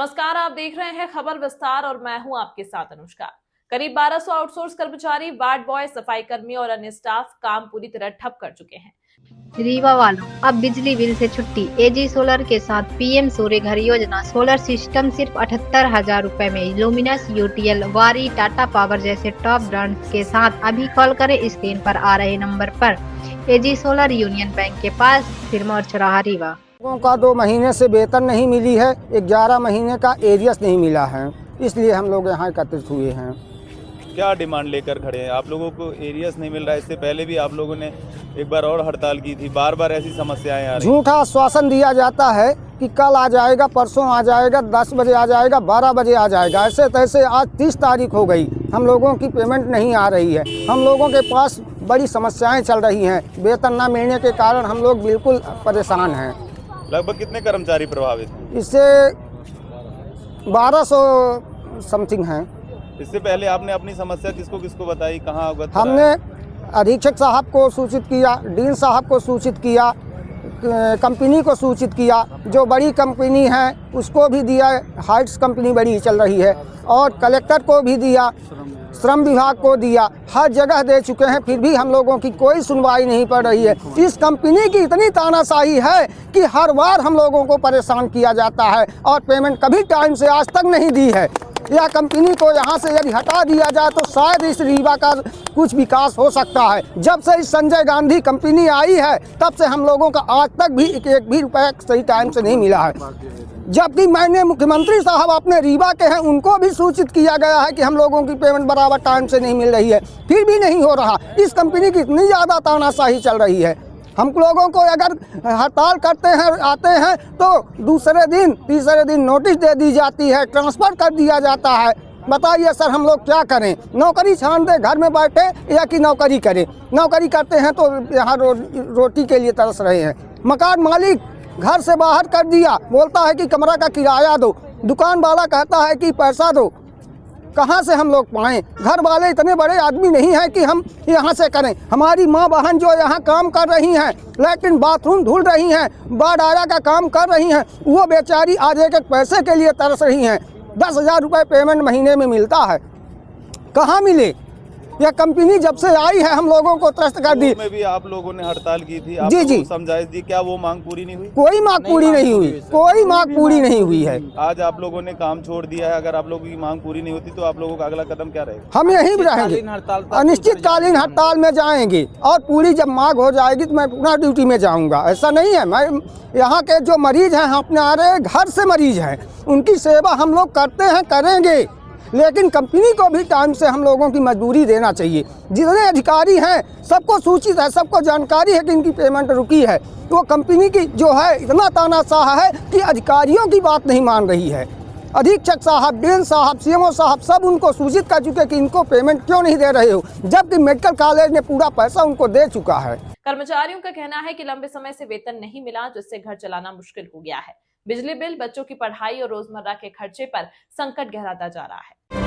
नमस्कार, आप देख रहे हैं खबर विस्तार और मैं हूं आपके साथ अनुष्का। करीब 1200 आउटसोर्स कर्मचारी, वार्ड बॉय, सफाई कर्मी और अन्य स्टाफ काम पूरी तरह ठप कर चुके हैं। रीवा वालों, अब बिजली बिल से छुट्टी। एजी सोलर के साथ पीएम सूर्य घर योजना। सोलर सिस्टम सिर्फ 78,000 रुपए में। लुमिनस, यूटीएल, वारी, टाटा पावर जैसे टॉप ब्रांड्स के साथ अभी कॉल करें स्क्रीन पर आ रहे नंबर पर। एजी सोलर यूनियन बैंक के पास, सिरमौर चौराहा, रीवा। लोगों का 2 महीने से वेतन नहीं मिली है, 11 महीने का एरियस नहीं मिला है, इसलिए हम लोग यहाँ एकत्रित हुए हैं। क्या डिमांड लेकर खड़े हैं? आप लोगों को एरियस नहीं मिल रहा है। इससे पहले भी आप लोगों ने एक बार और हड़ताल की थी, बार बार ऐसी समस्याएं आ रही। झूठा आश्वासन दिया जाता है कि कल आ जाएगा, परसों आ जाएगा, 10 बजे आ जाएगा, 12 बजे आ जाएगा। ऐसे तैसे आज 30 तारीख हो गई, हम लोगों की पेमेंट नहीं आ रही है। हम लोगों के पास बड़ी समस्याएं चल रही हैं। वेतन न मिलने के कारण हम लोग बिल्कुल परेशान हैं। लगभग कितने कर्मचारी प्रभावित हैं? इससे 1200 समथिंग हैं। इससे पहले आपने अपनी समस्या किसको किसको बताई, कहाँ अवगत कराया? हमने अधीक्षक साहब को सूचित किया, डीन साहब को सूचित किया, कंपनी को सूचित किया, जो बड़ी कंपनी है उसको भी दिया, हाइट्स कंपनी बड़ी चल रही है, और कलेक्टर को भी दिया, श्रम विभाग को दिया, हर जगह दे चुके हैं, फिर भी हम लोगों की कोई सुनवाई नहीं पड़ रही है। इस कंपनी की इतनी तानाशाही है कि हर बार हम लोगों को परेशान किया जाता है और पेमेंट कभी टाइम से आज तक नहीं दी है। यह कंपनी को यहाँ से यदि हटा दिया जाए तो शायद इस रीवा का कुछ विकास हो सकता है। जब से इस संजय गांधी कंपनी आई है तब से हम लोगों का आज तक भी एक भी रुपया सही टाइम से नहीं मिला है। जबकि मैंने मुख्यमंत्री साहब अपने रीवा के हैं, उनको भी सूचित किया गया है कि हम लोगों की पेमेंट बराबर टाइम से नहीं मिल रही है, फिर भी नहीं हो रहा। इस कंपनी की इतनी ज़्यादा तानाशाही चल रही है। हम लोगों को अगर हड़ताल करते हैं, आते हैं तो दूसरे दिन तीसरे दिन नोटिस दे दी जाती है, ट्रांसफ़र कर दिया जाता है। बताइए सर, हम लोग क्या करें? नौकरी छान दे घर में बैठे या कि नौकरी करें? नौकरी करते हैं तो यहाँ रोटी के लिए तरस रहे हैं। मकान मालिक घर से बाहर कर दिया, बोलता है कि कमरा का किराया दो, दुकान वाला कहता है कि पैसा दो। कहाँ से हम लोग पाएँ? घर वाले इतने बड़े आदमी नहीं हैं कि हम यहाँ से करें। हमारी माँ बहन जो यहाँ काम कर रही हैं, लेकिन बाथरूम धुल रही हैं, बाडारा का काम कर रही हैं, वो बेचारी आज एक पैसे के लिए तरस रही हैं। 10,000 रुपये पेमेंट महीने में मिलता है, कहाँ मिले? यह कंपनी जब से आई है हम लोगों को त्रस्त कर दी। में भी आप लोगों ने हड़ताल की थी, आप जी जी, समझाइश दी, क्या वो मांग पूरी नहीं हुई? कोई मांग पूरी नहीं हुई, कोई मांग पूरी नहीं हुई है। आज आप लोगों ने काम छोड़ दिया है। अगर आप लोगों की मांग पूरी नहीं होती तो आप लोगों का अगला कदम क्या रहेगा? हम यहीं रहेंगे, अनिश्चितकालीन हड़ताल में जाएंगे, और पूरी जब मांग हो जाएगी तो मैं पुनः ड्यूटी में जाऊंगा। ऐसा नहीं है, मैं यहाँ के जो मरीज हैं, अपने आ रहे घर से मरीज हैं, उनकी सेवा हम लोग करते हैं, करेंगे, लेकिन कंपनी को भी टाइम से हम लोगों की मजदूरी देना चाहिए। जितने अधिकारी हैं सबको सूचित है, सबको जानकारी है कि इनकी पेमेंट रुकी है। तो कंपनी की जो है इतना तानाशाह है कि अधिकारियों की बात नहीं मान रही है। अधीक्षक साहब, डीन साहब, सीएमओ साहब सब उनको सूचित कर चुके कि इनको पेमेंट क्यों नहीं दे रहे हो, जबकि मेडिकल कॉलेज ने पूरा पैसा उनको दे चुका है। कर्मचारियों का कहना है कि लंबे समय से वेतन नहीं मिला, जिससे घर चलाना मुश्किल हो गया है। बिजली बिल, बच्चों की पढ़ाई और रोजमर्रा के खर्चे पर संकट गहराता जा रहा है।